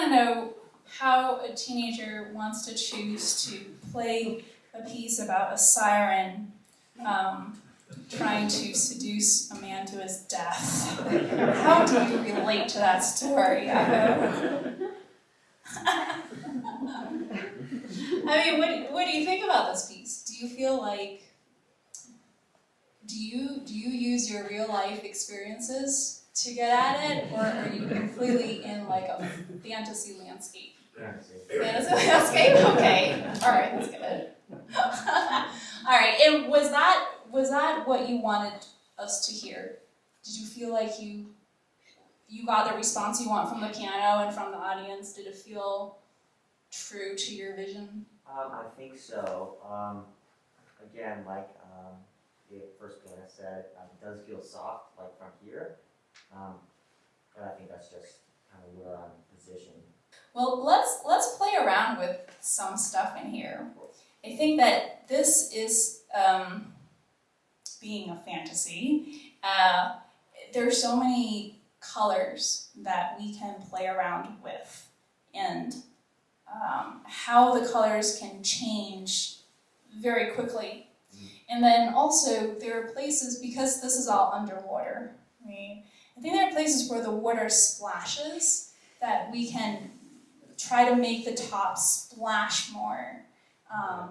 to know how a teenager wants to choose to play a piece about a siren trying to seduce a man to his death. How do you relate to that story, Yako? I mean, what do you think about this piece? Do you feel like, do you use your real life experiences to get at it, or are you completely in like a fantasy landscape? Fantasy landscape? Okay. All right, that's good. All right, and was that what you wanted us to hear? Did you feel like you got the response you want from the piano and from the audience? Did it feel true to your vision? I think so. Again, like the first pianist said, it does feel soft, like from here. But I think that's just kind of where I'm positioned. Well, let's play around with some stuff in here. I think that this is being a fantasy. There's so many colors that we can play around with, and how the colors can change very quickly. And then also there are places, because this is all underwater, right? I think there are places where the water splashes that we can try to make the top splash more,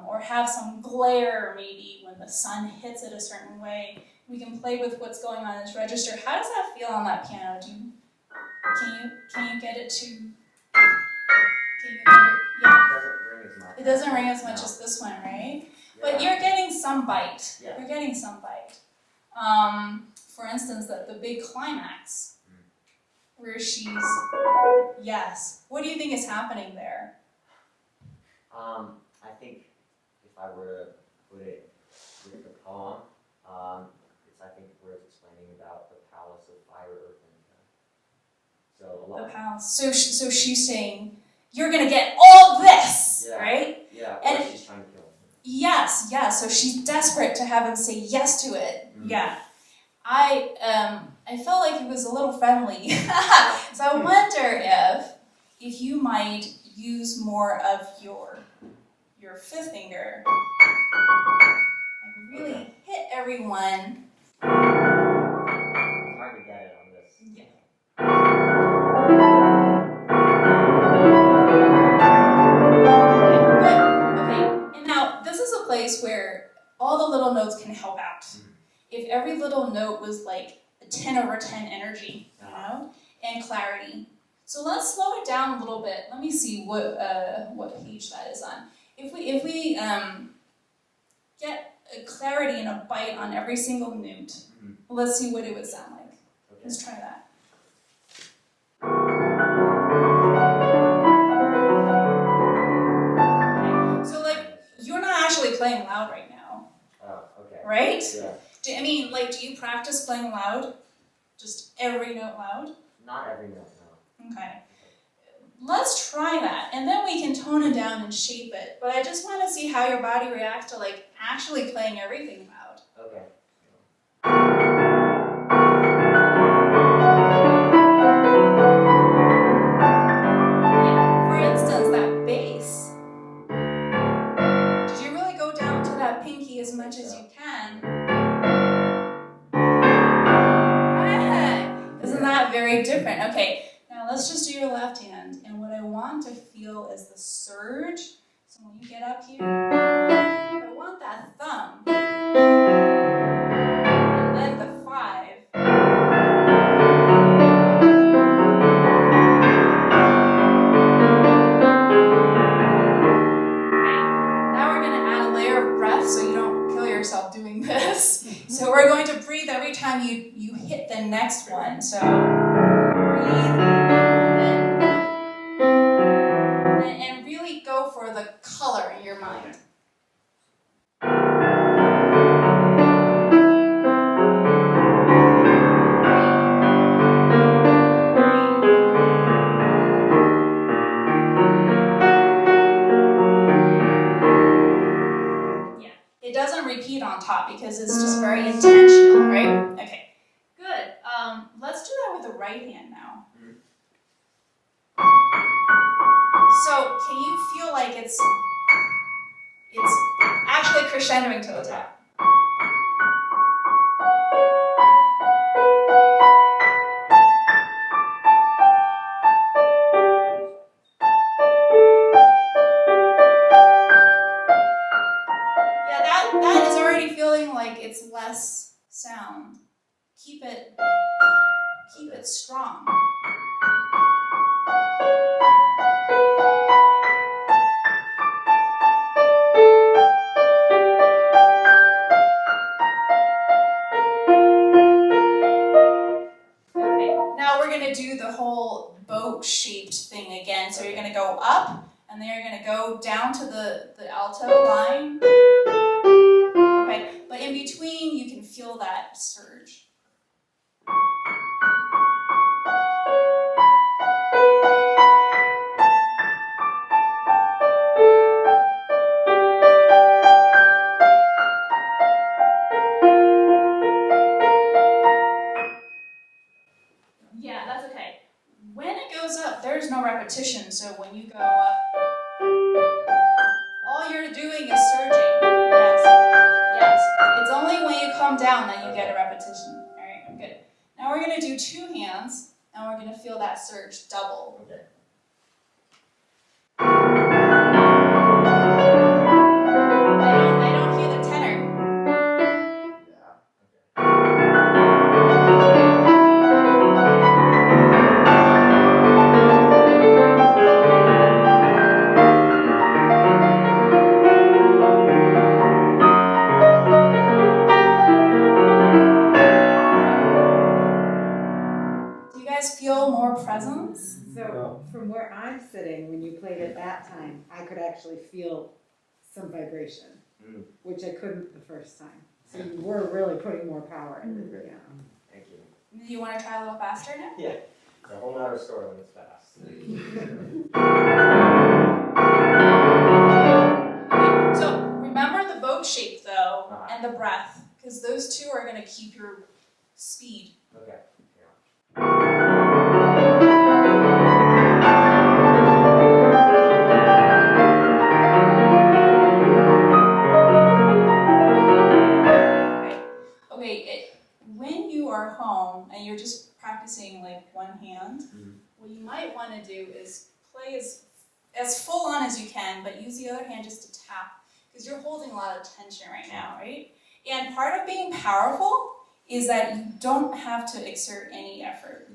or have some glare maybe when the sun hits it a certain way. We can play with what's going on in this register. How does that feel on that piano? Can you get it to? Yeah. It doesn't ring as much as this one, right? Yeah. But you're getting some bite. Yeah. You're getting some bite. For instance, the big climax, where she's, yes. What do you think is happening there? I think if I were to put it with the poem, it's, I think, where it's explaining about the palace of fire, earth, and so a lot. The palace. So she's saying, you're gonna get all this, yeah. Right? Yeah. And she's trying to kill him. Yes. So she's desperate to have him say yes to it. Mm-hmm. Yeah. I felt like he was a little friendly. So I wonder if you might use more of your fifth finger and really hit everyone. It's hard to get it on this. Yeah. Okay, and now this is a place where all the little notes can help out. If every little note was like a 10 over 10 energy, you know, and clarity. So let's slow it down a little bit. Let me see what page that is on. If we get a clarity and a bite on every single note, let's see what it would sound like. Okay. Let's try that. Okay. So like, you're not actually playing loud right now. Oh, okay. Right? Yeah. Do you practice playing loud? Just every note loud? Not every note, no. Okay. Let's try that, and then we can tone it down and shape it. But I just want to see how your body reacts to like actually playing everything loud. Okay. Yeah. For instance, that bass. Did you really go down to that pinky as much as you can? Isn't that very different? Okay. Now let's just do your left hand, and what I want to feel is the surge. So when you get up here, I want that thumb, and then the 5. Okay. Now we're going to add a layer of breath so you don't kill yourself doing this. So we're going to breathe every time you hit the next one. So breathe. And really go for the color in your mind. Yeah, it doesn't repeat on top because it's just very intentional, right? Okay, good. Let's do that with the right hand now. it's actually crescendoing to the top. That is already feeling like it's less sound. Keep it strong. Okay, now we're gonna do the whole boat-shaped thing again. So you're gonna go up, and then you're gonna go down to the alto line. Okay, but in between, you can feel that surge. Yeah, that's okay. When it goes up, there's no repetition, so when you go up, all you're doing is surging. Yes. It's only when you come down that you get a repetition. All right, I'm good. Now we're going to do 2 hands, and we're going to feel that surge double. Okay. I don't hear the tenor. Feel more presence? So from where I'm sitting, when you played it that time, I could actually feel some vibration, which I couldn't the first time. So you were really putting more power into the piano. Thank you. Do you want to try a little faster now? Yeah, it's a whole nother story when it's fast. Okay, so remember the boat shape though, and the breath, because those 2 are going to keep your speed. Okay. When you are home and you're just practicing like one hand, what you might want to do is play as full on as you can, but use the other hand just to tap, because you're holding a lot of tension right now, right? And part of being powerful is that you don't have to exert any effort.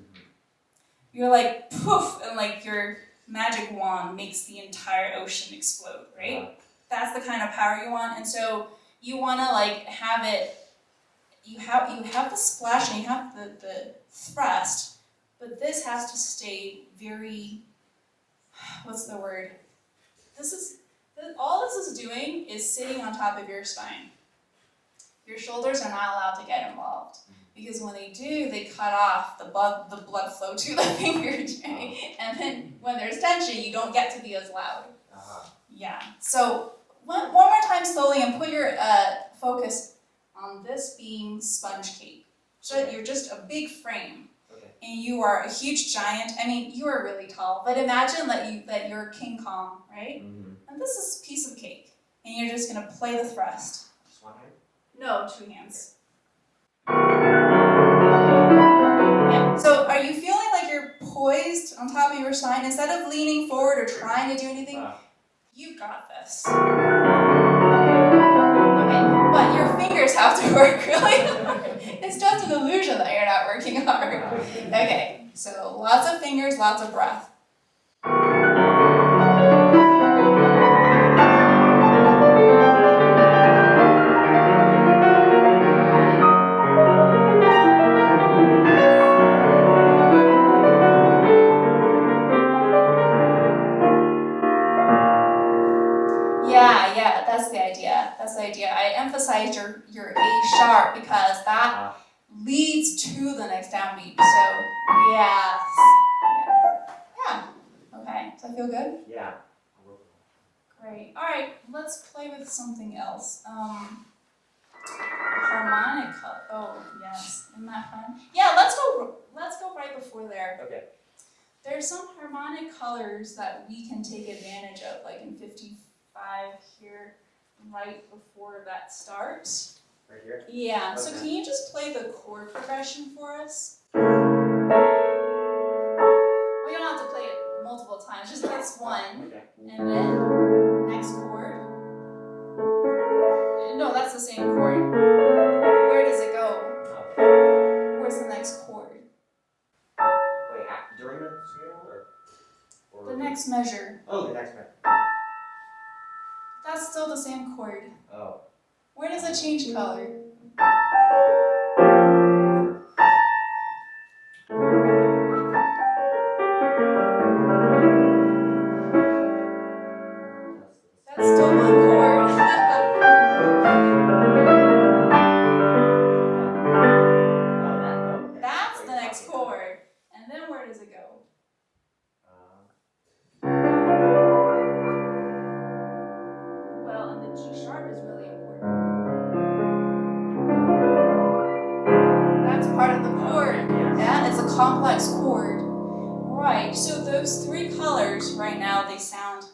You're like poof, and like your magic wand makes the entire ocean explode, right? That's the kind of power you want, and so you want to like have it. You have the splash and you have the thrust, but this has to stay very, what's the word? All this is doing is sitting on top of your spine. Your shoulders are not allowed to get involved, because when they do, they cut off the blood flow to the fingers, right? And then when there's tension, you don't get to be as loud. Yeah, so one more time slowly, and put your focus on this being sponge cake. So you're just a big frame, and you are a huge giant. I mean, you are really tall, but imagine that you're King Kong, right? And this is a piece of cake, and you're just gonna play the thrust. Just one hand? No, 2 hands. Yeah. So are you feeling like you're poised on top of your spine instead of leaning forward or trying to do anything? You got this. Okay, but your fingers have to work really hard. It's just an illusion that you're not working hard. Okay, so lots of fingers, lots of breath. Yeah, that's the idea. That's the idea. I emphasized your A sharp because that leads to the next downbeat. So yes. Yeah. Okay. Does that feel good? Yeah. Great. All right. Let's play with something else. Harmonic. Oh yes. Isn't that fun? Yeah. Let's go right before there. Okay. There's some harmonic colors that we can take advantage of, like in 55 here, right before that starts. Right here? Yeah, Okay. so can you just play the chord progression for us? We don't have to play it multiple times, just this one. Okay. And then next chord. No, that's the same chord. Where does it go? Where's the next chord? Wait, during the scale or The next measure. Oh, the next measure. That's still the same chord. Oh. Where does it change color? That's still one chord. That's the next chord. And then where does it go? Well, and the G sharp is really important. That's part of the chord. Yeah, it's a complex chord. Right, so those three colors right now, they sound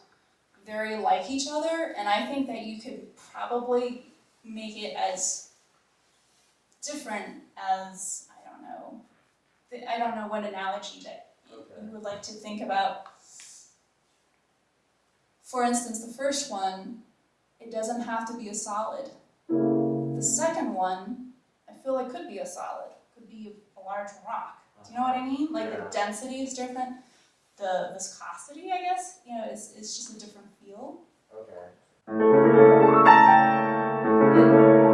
very like each other, and I think that you could probably make it as different as, I don't know what analogy that you would like to think about. For instance, the first one, it doesn't have to be a solid. The second one, I feel like could be a solid, could be a large rock. Do you know what I mean? Like the density is different, the viscosity, I guess, it's just a different feel. Okay.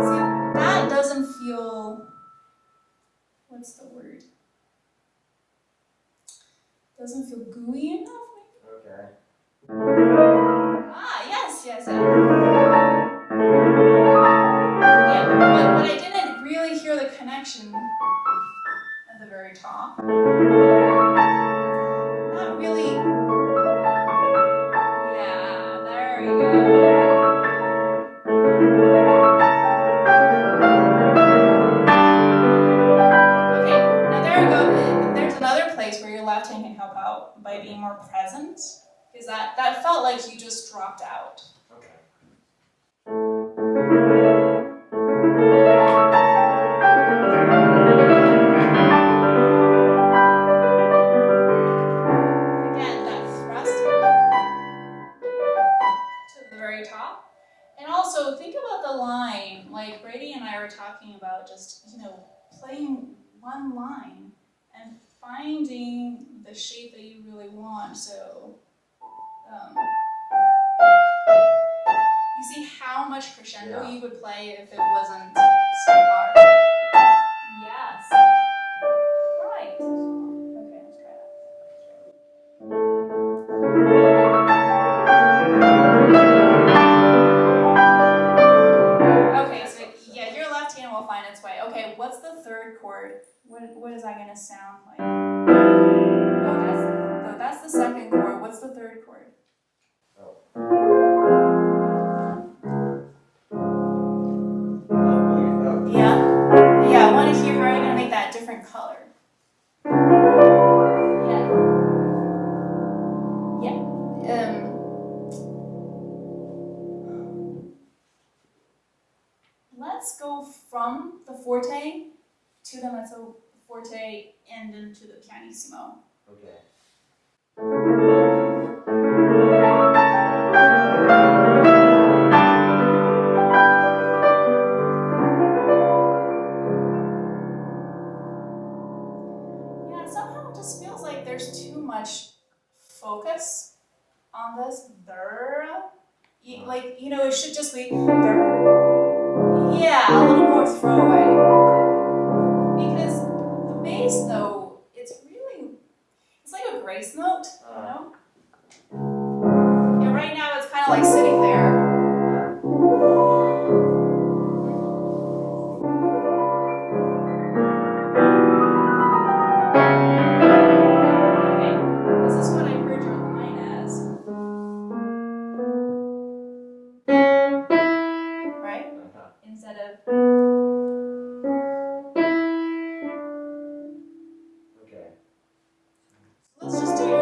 See, that doesn't feel, what's the word? Doesn't feel gooey enough, maybe? Okay. Yes. Yeah, but I didn't really hear the connection at the very top. Not really. Yeah, there we go. Okay, now there we go. There's another place where your left hand can help out by being more present. Because that felt like you just dropped out. Okay. Again, that thrust to the very top. And also think about the line, like Brady and I were talking about just, playing one line and finding the shape that you really want. So you see how much crescendo you would play if it wasn't so hard. Yes. Right. Okay, let's try that. Okay, so your left hand will find its way. Okay, what's the third chord? What is that going to sound like? No, that's the second chord. What's the third chord? Yeah, I want to hear how are you going to make that different color. Let's go from the forte to the mezzo forte and then to the pianissimo. Okay. Somehow it just feels like there's too much focus on this. It should just be. Yeah, a little more throwaway. Because the bass note, it's like a grace note, And right now it's kind of like sitting there. Let's just do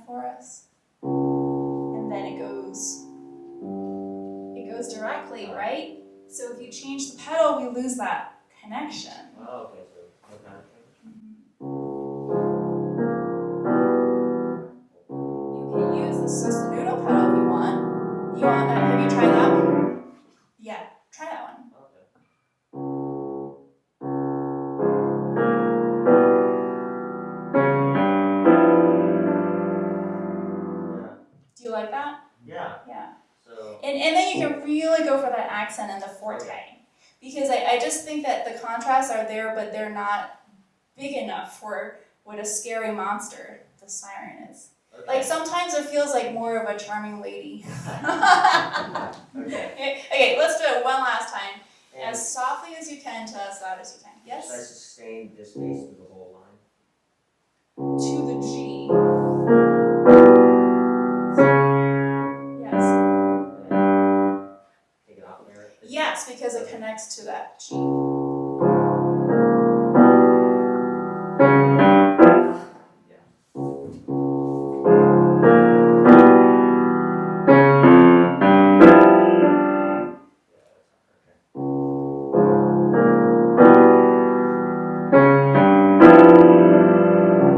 for us. And then it goes directly, right? So if you change the pedal, we lose that connection. Oh, okay, so no connection. You can use the sostenuto pedal if you want. Have you tried that one? Yeah, try that one. Okay. Yeah. Do you like that? Yeah. Yeah. So. And then you can really go for that accent and the forte. Okay. Because I just think that the contrasts are there, but they're not big enough for what a scary monster the siren is. Okay. Like sometimes it feels like more of a charming lady. Okay. Okay, let's do it one last time. And As softly as you can to as loud as you can. Yes? should I sustain this bass through the whole line? To the G. Yes. Okay. Take it off there. Yes, because it connects to that G. Yeah.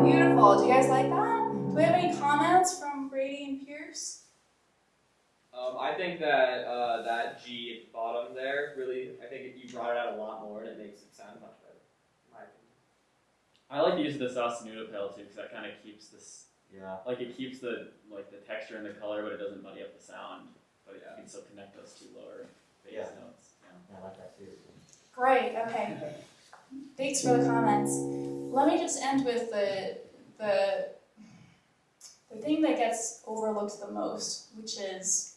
Beautiful. Do you guys like that? Do we have any comments from Brady and Pierce? I think that that G at the bottom there really, I think you brought it out a lot more and it makes it sound much better, in my opinion. I like to use the sostenuto pedal too because that kind of keeps this, Yeah. like it keeps the texture and the color, but it doesn't muddy up the sound. But you can still connect those two lower bass notes. I like that too. Great, okay. Thanks for the comments. Let me just end with the thing that gets overlooked the most, which is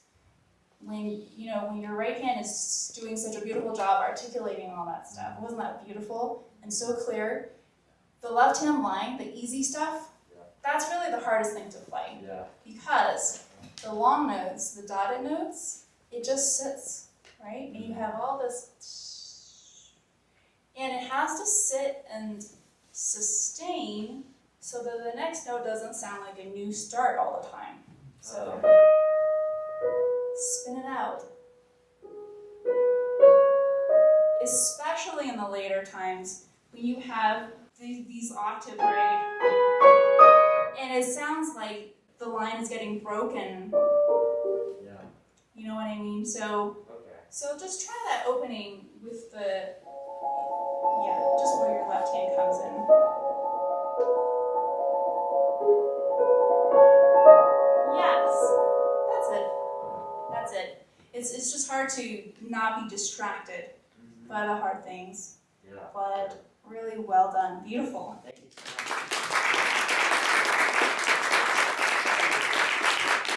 when your right hand is doing such a beautiful job articulating all that stuff. Wasn't that beautiful and so clear? The left hand line, the easy stuff, that's really the hardest thing to play. Yeah. Because the long notes, the dotted notes, it just sits, right? And you have all this, and it has to sit and sustain so that the next note doesn't sound like a new start all the time. So, spin it out. Especially in the later times when you have these octave grade, and it sounds like the line is getting broken. Yeah. You know what I mean? So just try that opening with the, just where your left hand comes in. Yes, that's it. It's just hard to not be distracted by the hard things. Yeah. But really well done, beautiful. Thank you so much.